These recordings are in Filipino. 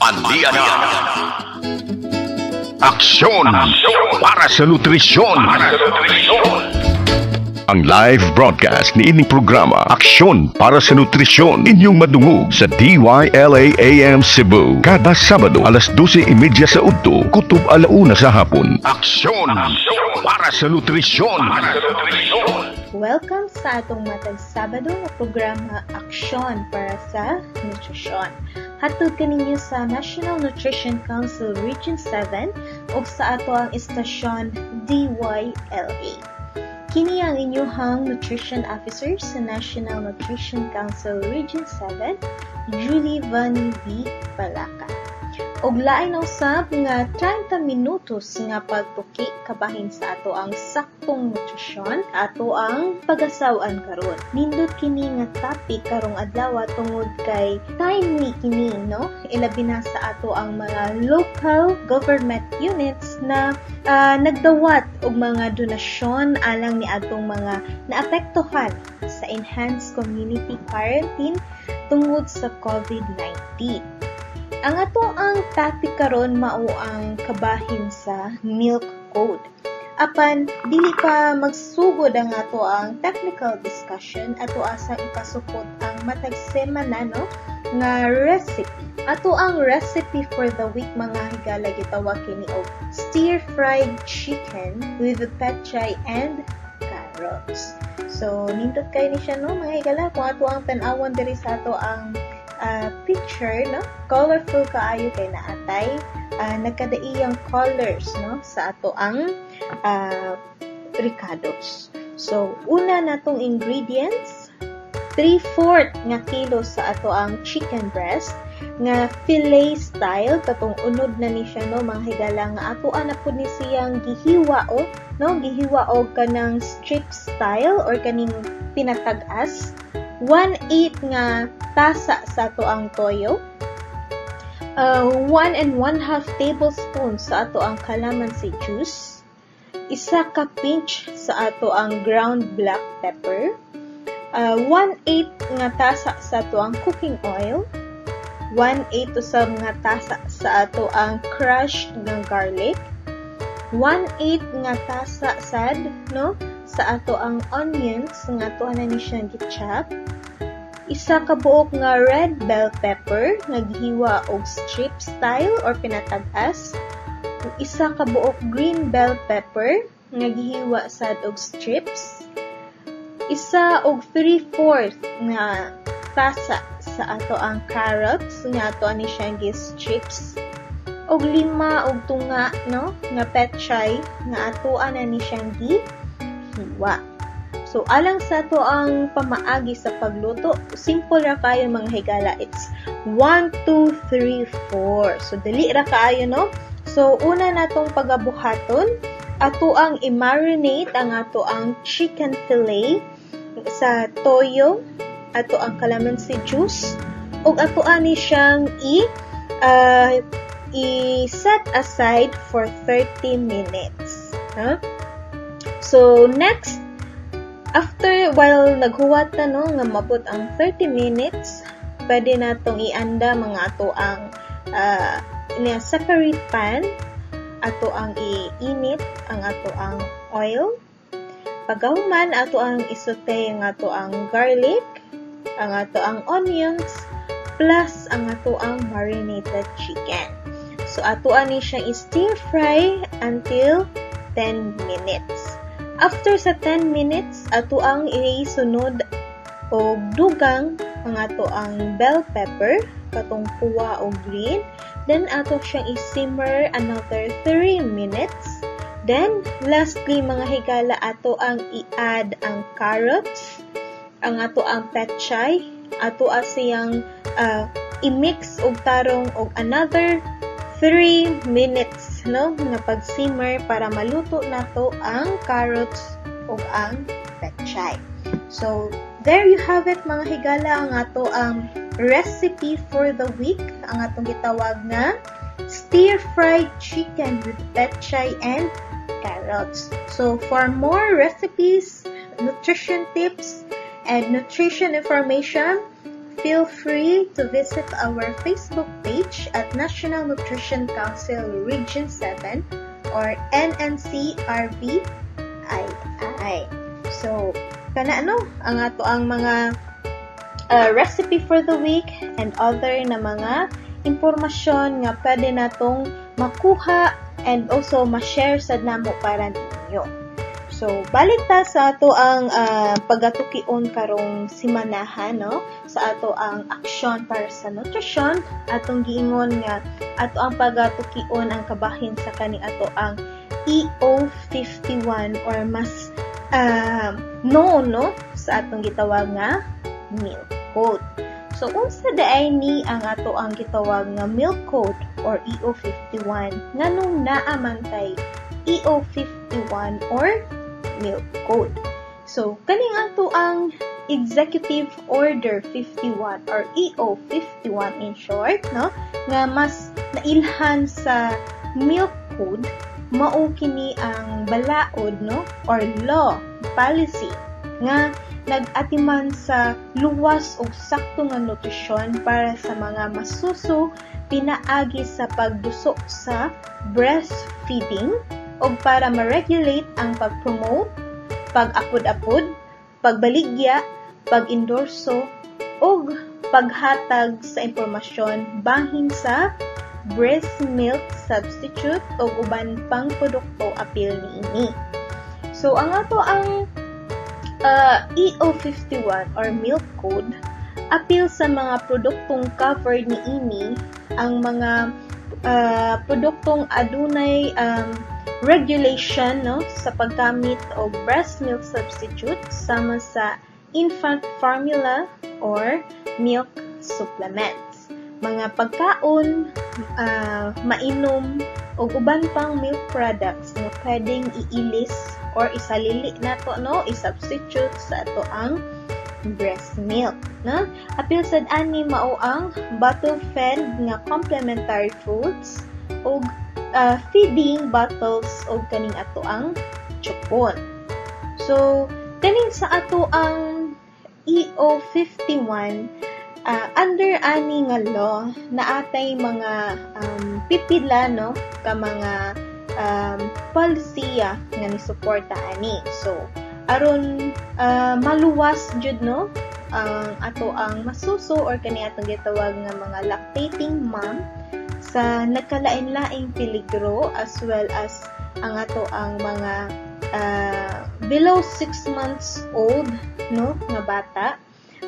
Andiyan na Aksyon para sa nutrisyon. Ang live broadcast ni ining programa Aksyon para sa Nutrisyon inyong madungog sa DYLA-AM Cebu kada Sabado alas 12:30 sa udto kutob alauna sa hapon. Aksyon para sa Nutrisyon. Welcome sa atong matag Sabado nga programa Aksyon para sa Nutrisyon. Hatod kaninyo sa National Nutrition Council Region 7 ug sa ato ang istasyon DYLA. Kini ang inyuhang Nutrition Officer sa National Nutrition Council Region 7, Julie Vani B. Balaca. Og lain usab nga 30 minutos nga pagtuki kabahin sa ato ang saktong nutrisyon, ato ang pagasaw-an karon. Nindot kini nga topic karong adlaw tungod kay timely kini, no? Ilabi na sa ato ang mga local government units na nagdawat og mga donasyon alang ni atong mga naapektuhan sa enhanced community quarantine tungod sa COVID-19. Ang ato ang topic karon mao ang kabahin sa milk code. Apan dili pa magsugod ang ato ang technical discussion, ato asang ipasupot ang matag semana no nga recipe. Ato ang recipe for the week mga higala gitawag kini og stir-fried chicken with pechay and carrots. So nindot kay ni siya no mga higala kung ato ang tan-awon diri sa ato ang picture, no? Colorful kaayo kay naatay nagkadaiyang colors, no? Sa ato ang ricados. So, una natong ingredients, 3/4 nga kilo sa ato ang chicken breast nga fillet style, katong unod na ni siya, no? Mga higala nga ato na pud ni siyang gihiwa o, no? Gihiwa og kanang strip style or kaning pinatag-as. 1/8 nga tasa sa ato ang toyo, 1 1/2 tablespoon sa ato ang calamansi juice, isa ka pinch sa ato ang ground black pepper, 1/8 nga tasa sa ato ang cooking oil, 1/8 usab nga tasa sa ato ang crushed nga garlic, 1/8 nga tasa sad, no, sa ato ang onions nga ato na ni siyang gi-chop, isa ka buok nga red bell pepper nga gihiwa og strip style or pinatag-as, isa ka buok green bell pepper nga gihiwa sad og strips, isa og 3/4 nga tasa sa ato ang carrots nga ato ni siyang gi-strips, og 5 og tunga, no, nga pechay nga ato na ni siyang gihiwa. So, alang sa to ang pamaagi sa pagluto, simple ra kayo mga higala. It's 1, 2, 3, 4. So, dali ra kayo, no? So, una natong pagabuhaton, ato ang i-marinate ang ato ang chicken fillet sa toyo, ato ang calamansi juice, ug ato ani siyang i-set aside for 30 minutes. Huh? So, next, while naghuwat na, no, nga mabot ang 30 minutes, pwede natong ianda mga ato ang separate pan, ato ang iinit ang ato ang oil. Pagahuman, ato ang isote ang ato ang garlic, ang ato ang onions, plus ang ato ang marinated chicken. So, ato ani siya i-stir fry until 10 minutes. After sa 10 minutes, ato ang isunod o dugang ang ato ang bell pepper, katong puwa o green. Then, ato siyang i-simmer another 3 minutes. Then, lastly, mga higala, ato ang i-add ang carrots, ang ato ang pechay, ato asiyang i-mix og tarong og another 3 minutes, no, nga pag-simmer para maluto nato ang carrots ug ang pechay. So, there you have it mga higala, ang ato ang recipe for the week, ang atong gitawag nga stir-fried chicken with pechay and carrots. So, for more recipes, nutrition tips, and nutrition information, feel free to visit our Facebook page at National Nutrition Council Region 7 or NNCRVII. So, kana ang ato ang mga recipe for the week and other na mga impormasyon nga pwede natong makuha and also ma-share sad namo para ninyo. So, balik ta sa ato ang pagatukion karong simanahan, no? Sa ato ang aksyon para sa nutrisyon, atong giingon nga ato ang pagatukion ang kabahin sa kani ato ang EO51 or mas known, no? Sa atong gitawag nga milk code. So, unsa daay ni ang ato ang gitawag nga milk code or EO51 nganong naamantay EO51 or milk code. So, kaning ato ang Executive Order 51 or EO51 in short, no, nga mas nailhan sa milk code, mao kini ang balaod, no, or law, policy nga nag-atiman sa luwas ug sakto nga nutrisyon para sa mga masuso pinaagi sa pagduso sa breastfeeding ug para ma-regulate ang pag-promote, pag-apod-apod, pagbaligya, pag-endorso ug paghatag sa impormasyon bahin sa breast milk substitute ug uban pang produkto apil niini. So ang ato ang EO51 or milk code apil sa mga produktong covered niini, ang mga produktong adunay regulation, no, sa paggamit og breast milk substitute sama sa infant formula or milk supplements. Mga pagkaon, mainom o uban pang milk products na pwedeng iilis or isalili nato, no, i-substitute sa ato ang breast milk, no? Apil sad ani mao ang bottle-fed nga complementary foods o feeding bottles o kaning ato ang chupon. So, kaning sa ato ang EO51, under ani nga law, naatay mga pipila, no, ka mga polisiya nga ni-suporta ani. So, aron maluwas jud, no, ang ato ang masuso or kani atong gitawag nga mga lactating mom sa nagkalain-laing peligro as well as ang ato ang mga below 6 months old, no, nga bata,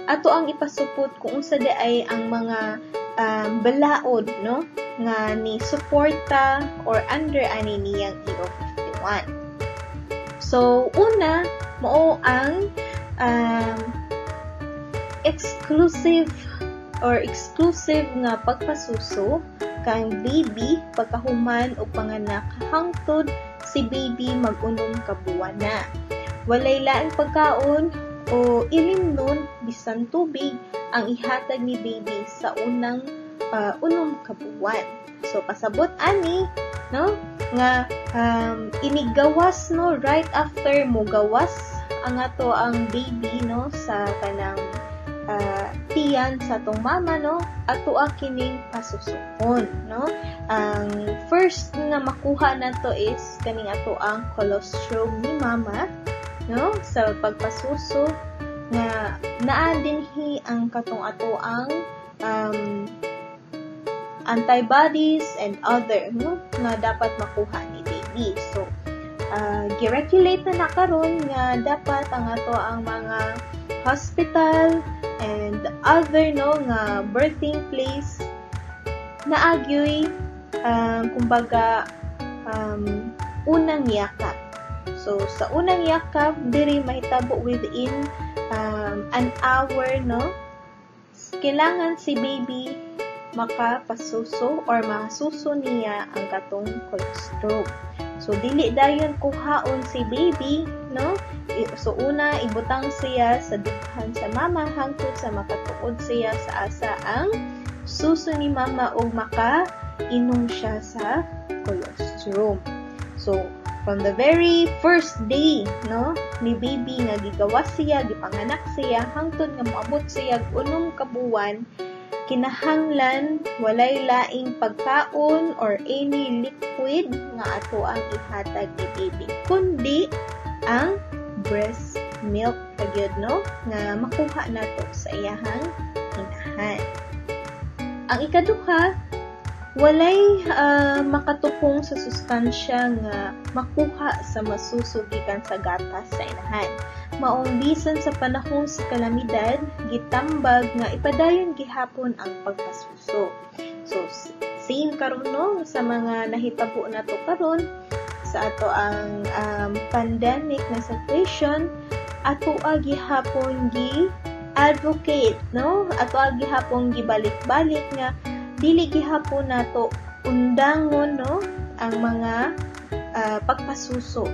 ato ang ipasupot kung unsa ay ang mga balaod, no, nga ni suporta or under ani niyang EO51. So una mao ang exclusive nga pagpasuso kang baby pagkahuman o panganak hangtod si baby mag-unom ka buwan na. Walay laing pagkaon o ilimnon bisan tubig ang ihatag ni baby sa unang unom ka buwan. So pasabot ani, no, nga inigawas, no, right after mo gawas ang ato ang baby, no, sa kanang tiyan sa tong mama, no, ato kining pasusuon, no. Ang first nga makuha nato is kaning ato ang colostrum ni mama, no, sa pagpasuso nga naa dinhi ang katong ato ang antibodies and other, no, nga dapat makuha ni baby. So gi-regulate na karon nga dapat ang ato ang mga hospital and other, no, nga birthing place naagyoy kumbaga unang yakap. So sa unang yakap diri mahitabo within an hour, no, kailangan si baby makapasuso or masuso niya ang katong colostrum. So dili dayon kuhaon si baby, no. So una ibutang siya sa dughan sa mama hangtod sa makatuod siya sa asa ang suso ni mama o makainom siya sa colostrum. So from the very first day, no, ni baby nga gigawas siya, gipanganak siya, hangtod nga moabot siya 6 ka buwan, kinahanglan walay laing pagkaon or any liquid nga ato ang ihatag ni baby, kundi ang breast milk kagyud, no, nga makuha nato sa iyahang inahan. Ang ikaduha, walay makatupong sa sustansya nga makuha sa masuso gikan sa gatas sa inahan. Maong bisan sa panahon sa kalamidad, gitambag nga ipadayon gihapon ang pagpasuso. So same karon, no, sa mga nahitabo nato karon sa ato ang pandemic na situation, ato gihapon gi-advocate, no, ato gihapon gibalik-balik nga dili gihapon nato undangon, no, ang mga pagpasuso.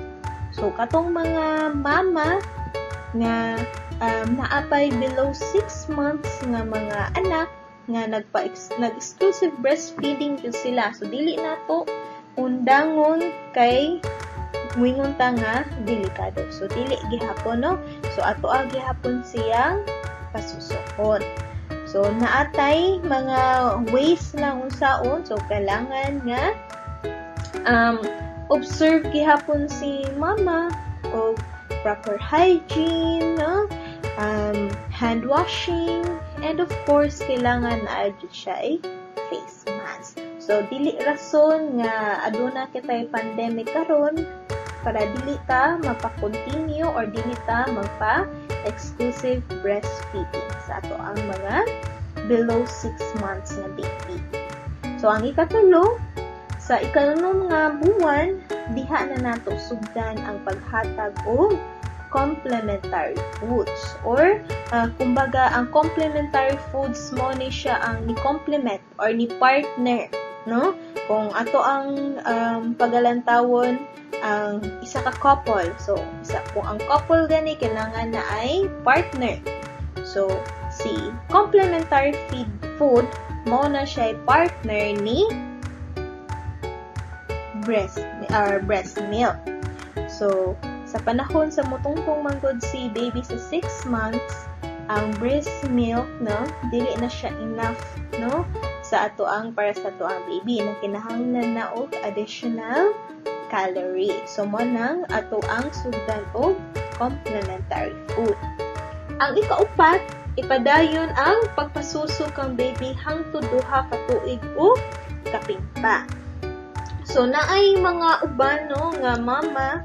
So katong mga mama nga naapay below 6 months nga mga anak nga nag-exclusive breastfeeding jud sila, so dili nato undangon kay muingon ta nga delikado. So dili gihapon, no, so ato gihapon siyang pasusuon. So, naatay mga ways lang unsaon. So, kailangan nga observe gihapon si mama o proper hygiene, no? Hand washing, and of course, kailangan na adjud siya ay face mask. So, dili rason nga aduna kitay pandemic karon para dili ta mapa-continue or dili ta magpa-exclusive breastfeeding sa ato ang mga below 6 months na baby. So, ang ikatulo, sa ikalunong nga buwan, diha na nato sugdan ang paghatag og complementary foods or kumbaga ang complementary foods mo ni siya ang ni complement or ni partner, no, kung ato ang pagalantawon ang isa ka couple. So kung ang couple gani kailangan na ay partner, so si complementary food mo na siya ay partner ni breast milk. So sa panahon sa mutungtong manggod si baby sa 6 months, ang breast milk, no, dili na siya enough, no, sa atoang para sa atoang baby na kinahanglan na og additional calorie. So mo nang atoang sugdan og complementary food. Ang ikaupat, ipadayon ang pagpasuso kang baby hangtod 2 ka tuig o kapin pa. So naay mga uban, no, nga mama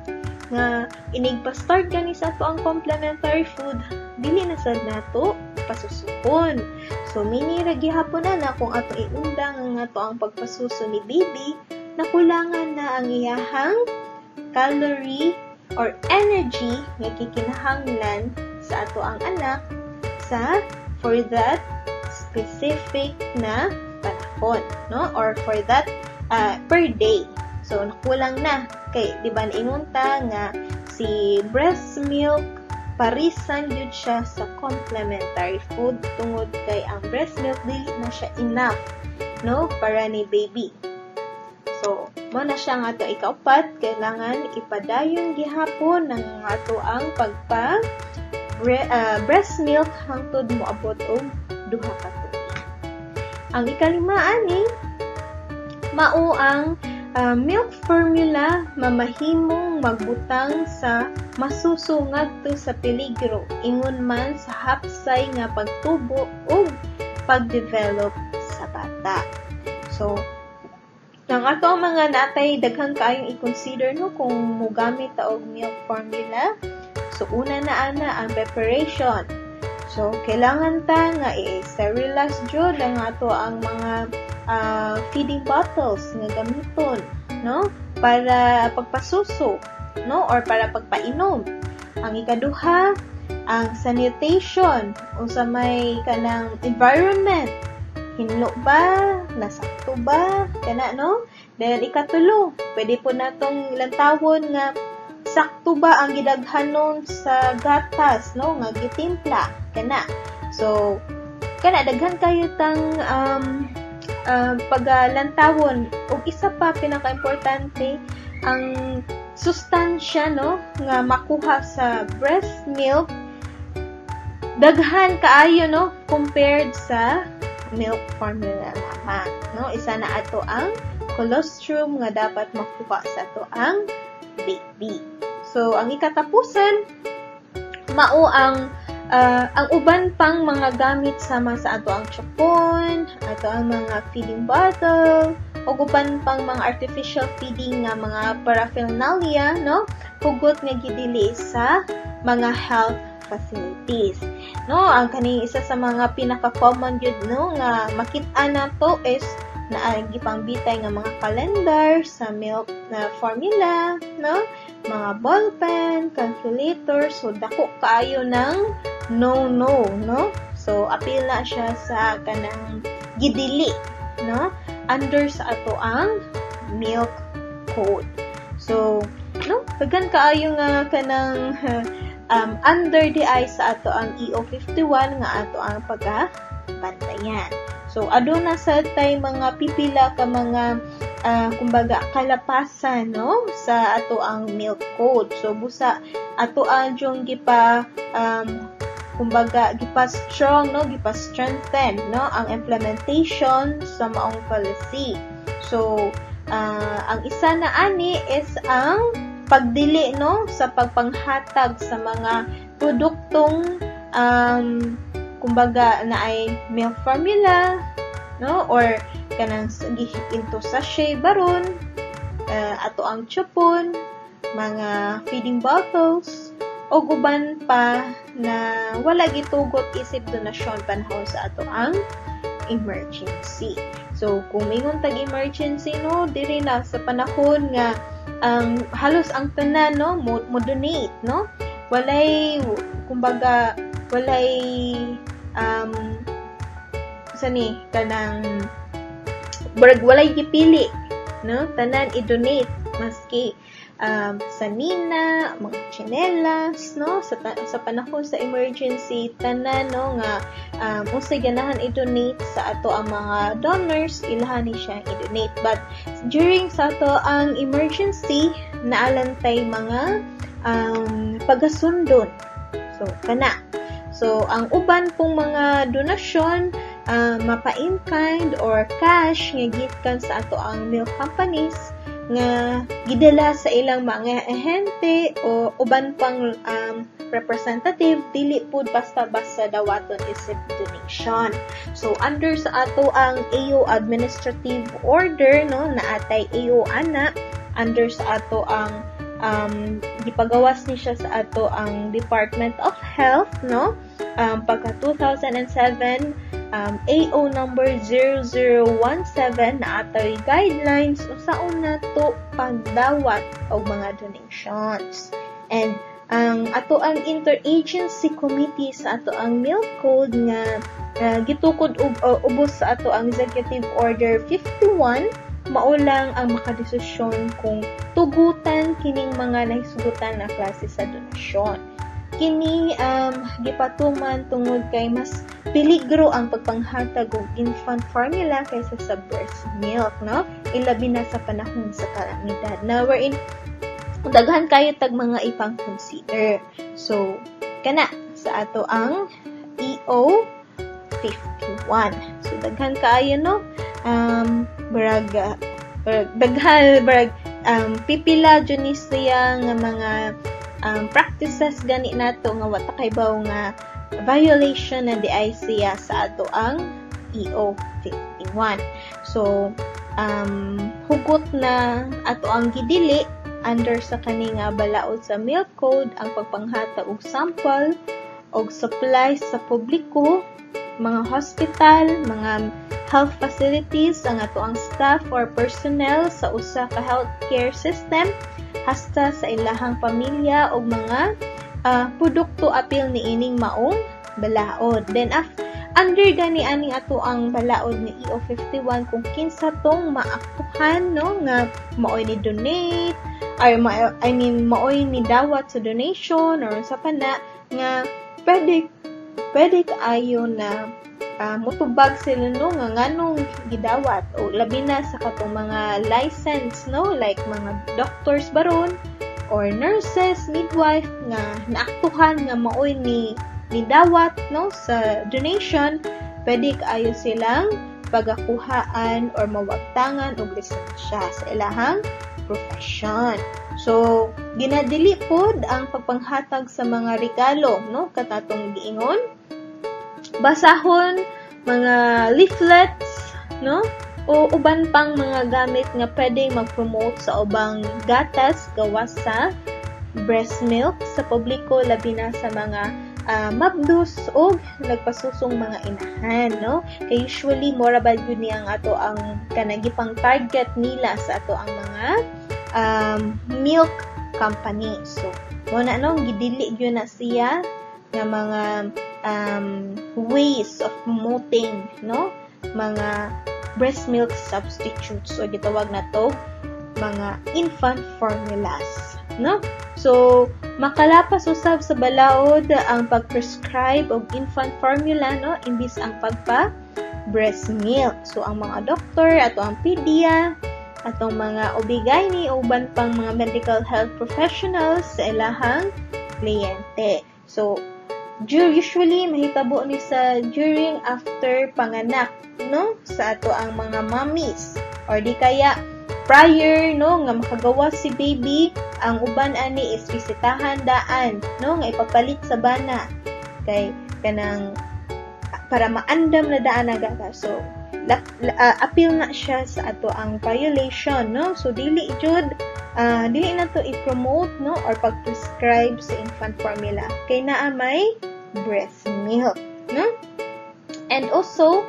nga inigpa-start gani sa ato ang complementary food, dili na sad nato pasusukon. So minira gihapon na kung ato iundang ang ato ang pagpasuso ni baby, nakulangan na ang iyahang calorie or energy nga kikinahanglan sa ato ang anak for that specific na panahon, no, or for that per day. So nakulang na kay di ba naingon ta nga si breast milk parisan yun siya sa complementary food tungod kay ang breast milk dili na siya enough, no, para ni baby. So mo na siya nga ato ikaupat, kailangan ipadayon gihapon ng ato ang breast milk hangtod moabot og 2 ka tuig. Ang ikalima ani mao ang milk formula mamahimong magbutang sa masuso ngadto sa peligro ingon man sa hapsay nga pagtubo ug pagdevelop sa bata. So ang ato mga natay daghang kaayong i-consider, no, kung mogamit ta og milk formula. So una na ana ang preparation. So kailangan ta nga i-sterilize jud ang ato ang mga feeding bottles nga gamiton, no, para pagpasuso, no, or para pagpainom. Ang ikaduha, ang sanitation o sa may kanang environment, hinlo ba, nasakto ba, kana, no. Then ikatulo, pwede po natong lantawon nga sakto ba ang gidaghanon sa gatas, no, nga gitimpla, kana. So kana daghan kayo tang pagalantawon. Ug isa pa pinaka-importante, ang sustansya no nga makuha sa breast milk daghan kaayo no compared sa milk formula lamang no. Isa na ato ang colostrum nga dapat makuha sa ato ang baby. So ang ikatapusan mao ang uban pang mga gamit sama sa ato ang chupon, ato ang mga feeding bottle, o uban pang mga artificial feeding nga mga paraphernalia, no? Hugot nga gidili sa mga health facilities. No, ang kaning isa sa mga pinaka-common jud no nga makita nato is gipambitay nga mga calendar sa milk na formula, no? Mga ballpen, calculator, so dako kaayo ng no. So apil na siya sa kanang gidili, no? Under sa ato ang milk code. So, no, pagkan kaayo nga kanang under the eye sa ato ang EO51 nga ato ang pagbantayan. So, aduna sa tay mga pipila ka mga kumbaga kalapasan no sa ato ang milk code. So busa ato ang yung gipa kumbaga gipa-strong no, gipa-strengthen no ang implementation sa maong policy. So ang isa na ani is ang pagdili no sa pagpanghatag sa mga produktong kumbaga na ay milk formula no or kanang into sachet baron, ato ang chupon, mga feeding bottles, o guban pa na wala gitugot isip donasyon panahon sa ato ang emergency. So kung mingon tag emergency no diri na sa panahon nga halos ang tanan no mo donate no walay kumbaga walay sani kanang walay gipili no tanan i-donate maski sanina, mga tsinelas no sa panahon sa emergency tanan no nga unsay ganahan i-donate sa ato ang mga donors ilahan ni siya i-donate, but during sa ato ang emergency naalantay mga pagasundon so kana. So ang uban pong mga donasyon mapa in kind or cash nga gikan sa ato ang milk companies nga gidala sa ilang mga ahente o uban pang representative dili pud basta-basta dawaton isip donation. So under sa ato ang AO administrative order no naatay AO ana under sa ato ang gipagawas ni siya sa ato ang Department of Health no pagka 2007 AO number 0017 na atoy guidelines usaon nato pagdawat og mga donations. And ato ang interagency committee sa ato ang milk code nga gitukod ubos sa ato ang executive order 51 maulang ang makadesisyon kung tugutan kining mga nahisugutan na klase sa donasyon. Kini gipatuman tungod kay mas peligro ang pagpanghatag og infant formula kaysa sa breast milk no ilabi na sa panahon sa kalamidad na wherein daghan kayo tag mga ipang consider. So kana sa ato ang EO 51. So daghan kaayo no pipila dyan siya nga mga practices gani nato nga wata kay baw nga violation na di ay siya sa ato ang EO 51. So hugot na ato ang gidili under sa kani nga balaod sa milk code ang pagpanghatag og sample og supplies sa publiko, mga hospital, mga health facilities, ang ato ang staff or personnel sa usa ka healthcare system hasta sa ilahang pamilya o mga produkto apil ni ining maong balaod. Then under gani aning ato ang balaod ni EO 51 kung kinsa tong maaktuhan no nga maoy ni donate or maoy ni dawat sa donation or sa pana nga pwede kaayo na mutubag sila no nga nganong gidawat o labi na sa katong mga license no like mga doctors baron or nurses, midwife nga naaktuhan nga maoy ni dawat no sa donation, pwede kaayo silang pagakuhaan or mawagtangan og lisensya sa ilahang profession. So, ginadili pod ang pagpanghatag sa mga regalo, no? Katatong giingon. Basahon, mga leaflets, no? O uban pang mga gamit nga pwedeng mag-promote sa ubang gatas gawas sa breast milk sa publiko, labi na sa mga mabdus o nagpasusong mga inahan, no? Kay usually mora ba yun niyang ato ang kanagipang target nila sa ato ang mga milk company. So, muna no, gidili yun na siya nga mga ways of promoting, no? Mga breast milk substitutes o gitawag na to mga infant formulas, no? So, makalapas usab sa balaod ang pag-prescribe og infant formula, no? Imbis ang breast milk. So, ang mga doktor ato ang pedia atong mga OB/GYN o uban pang mga medical health professionals sa ilahang kliyente. So, usually mahitabo ni sa during after panganak, no? Sa ato ang mga mommies or di kaya prior, no, nga makagawa si baby, ang uban ani is bisitahan daan, no, nga ipapalit sa bana kay kanang para maandam na daan na gata. So, appeal na siya sa ato ang violation, no? So, dili na to i-promote, no, or pag-prescribe sa infant formula kay naa may breast milk, no? And also,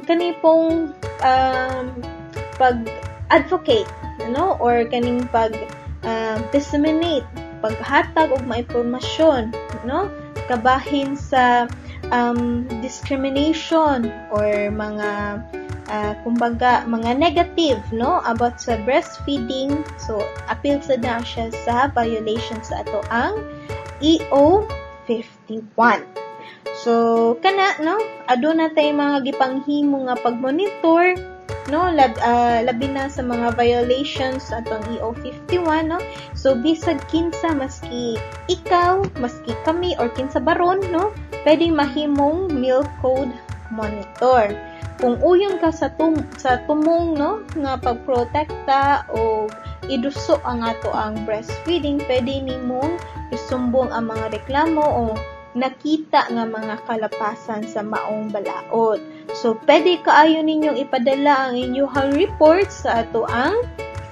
kani pong pag-advocate, no, or kaning disseminate, paghatag og mga impormasyon, no, kabahin sa discrimination or mga kumbaga mga negative, no, about sa breastfeeding. So, appeal sa na siya sa violation sa ato ang EO 51. So, kana, no, aduna tay mga gipanghimo nga pagmonitor, no, labi na sa mga violations sa atong EO 51, no. So, bisag kinsa, maski ikaw, maski kami, or kinsa baron, no, pwedeng mahimong milk code monitor. Kung uyon ka sa tumong, no, nga pagprotekta o iduso ang ato ang breastfeeding, pwede nimong isumbong ang mga reklamo o nakita nga mga kalapasan sa maong balaod. So, pwede kaayo ninyong ipadala ang inyong report sa ato ang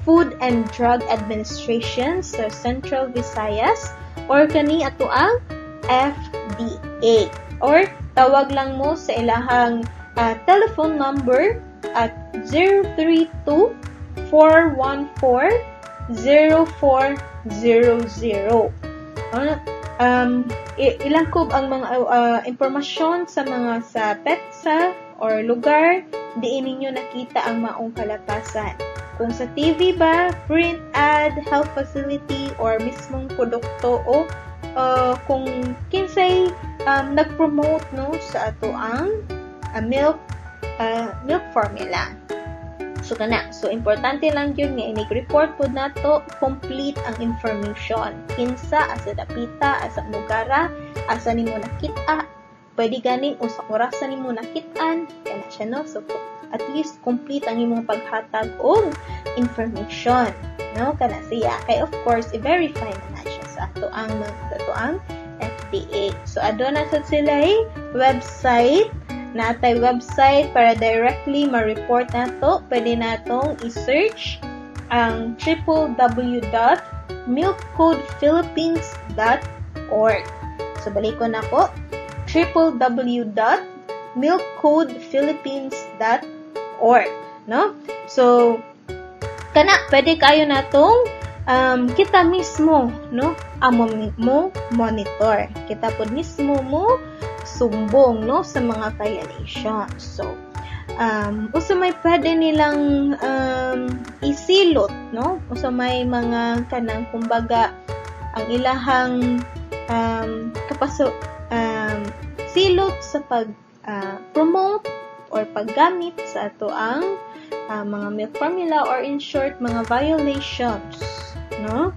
Food and Drug Administration sa Central Visayas or kani ato ang FDA. Or tawag lang mo sa ilahang telephone number at 032-414-0400. Ilangkob ang mga impormasyon sa mga sa PETSA or lugar diin ninyo nakita ang maong kalapasan. Kung sa TV ba, print ad, health facility, or mismong produkto o kung kinsay nag-promote, no, sa ato ang milk formula. So, So, importante lang yun nga, inig-report po na to, complete ang information. Kinsa, asa dapita, asa lugara, asa ni mo nakita, pwede ganing, o sa orasan ni mo nakitaan, kaya siya, no? So, at least, complete ang imong paghatag o information, no? Kana siya. Kaya, of course, i-verify na siya sa ato ang FDA. So, adon na sila website, natay website para directly ma-report na to. Pwede natong i-search ang www.milkcodephilippines.org. So, balik ko na po. www.milkcodephilippines.org. No? So, pwede kayo natong kita mismo, no, mo monitor. Kita po mismo mo sumbong, no, sa mga violations. So, usa may pwede nilang isilot, no, usa may mga kanang kumbaga ang ilahang silot sa promote or paggamit sa ato ang mga milk formula, or in short mga violations, no?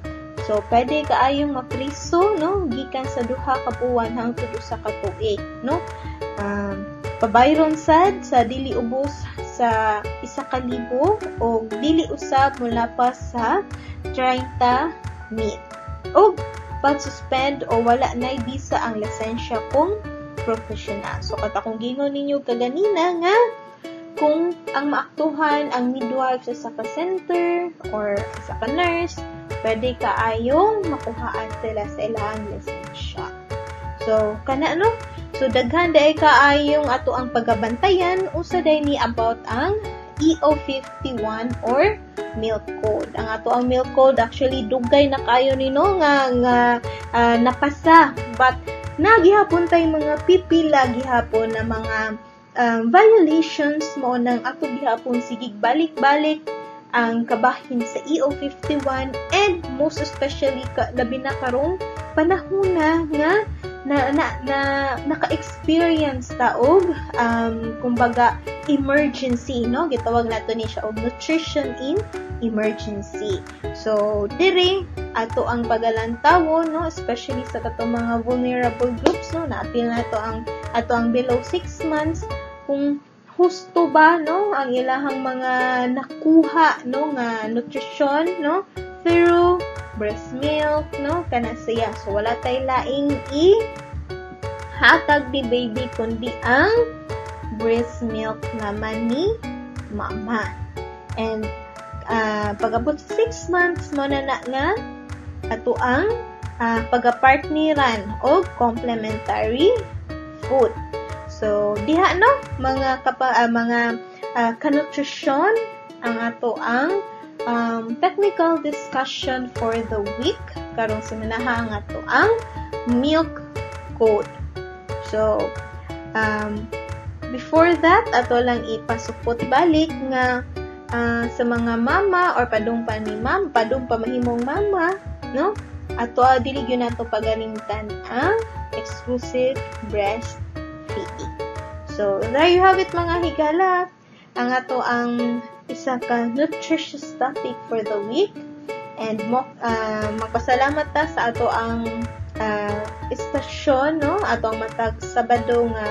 So pwede kaayong mapriso, no, gikan sa 2 ka buwan hangtod 1 ka tuig, no? Pabayron sad sa dili ubos sa 1,000 o dili usab mula pa sa 30,000, o pag-suspend o wala na visa ang lisensya kung professional. So katakong gingon ninyo kaganina nga kung ang maaktuhan ang midwife sa saka center or sa ka nurse, pwede kaayong makuhaan sila sa ilang lisensya. So kana no, so daghan day kaayong ato ang pagabantayan usa day ni about ang EO51 or milk code. Ang ato ang milk code actually dugay na kayo nino nga napasa, but nagihapon tay mga pipila gihapon na mga violations mo nang ato gihapon sigig balik-balik ang kabahin sa EO51, and most especially labi na karong panahon nga naka-experience ta og kumbaga emergency, no, gitawag nato ni siya og nutrition in emergency. So diri ato ang pagalantawo, no, especially sa katong mga vulnerable groups, no, naapil na ato ang below 6 months, kung husto ba, no, ang ilahang mga nakuha, no, nga nutrition, no, through breast milk, no, kana siya. So wala tay laing hatag di baby kundi ang breast milk naman ni mama. And pagabot sa 6 months mo na nga ato ang pagapartneran o complementary food. So diha, no, mga kanutrisyon ang ato ang technical discussion for the week karong seminaha ang ato ang milk code. So before that, ato lang ipasupot balik nga sa mga mama or padung mahimong mama, no, ato dili gyud nato pagalimtan ang exclusive breast feeding. So there you have it mga higala, ang ato ang isa ka nutritious topic for the week, and magpasalamat ta sa ato ang istasyon, no, ato ang matag Sabado nga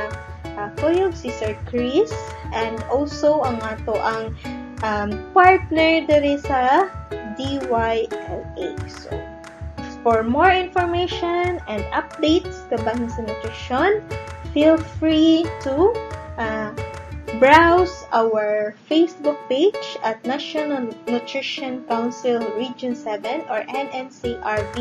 kuyog si Sir Chris, and also ang ato ang partner diri sa DYLA. So for more information and updates kabahin sa nutrition, feel free to browse our Facebook page at National Nutrition Council Region 7 or NNCRB.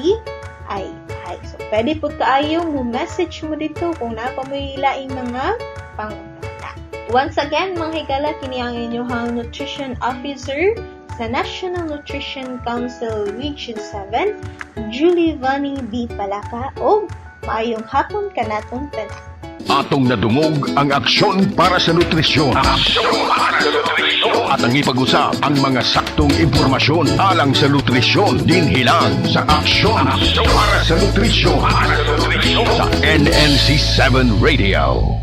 So pwede po kaayong mo-message mo dito kung napamulilaing mga pangutana. Once again, mga higala, kini ang inyong nutrition officer sa National Nutrition Council Region 7, Julie Vani B. Palaka, o maayong hapon kanatong tanan. Atong nadungog ang aksyon para sa nutrisyon. At ang ipag-usap ang mga saktong impormasyon alang sa nutrisyon dinhi lang sa aksyon para sa nutrisyon sa NNC7 Radio.